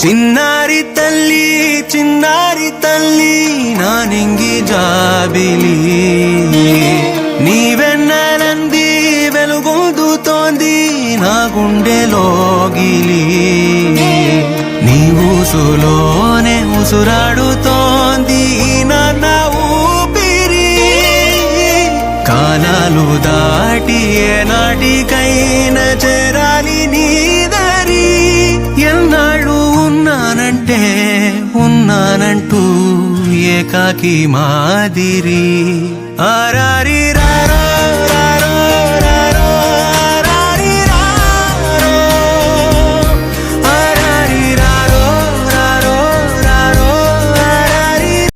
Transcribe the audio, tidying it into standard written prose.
చిన్నారి తల్లి నానింగి జాబిలి నీవెన్నెలంది వెలుగొందుతోంది నా గుండెలోగిలి నీ ఊసులోనే ఉసురాడుతోంది నాన్న ఊపిరి కాలాలు దాటి ఏనాటికైనా చేరాలి నీ దరి ఎన్నాళ్ళు ఉన్నానంటూ ఏకాకి మాదిరి ఆరారి రారా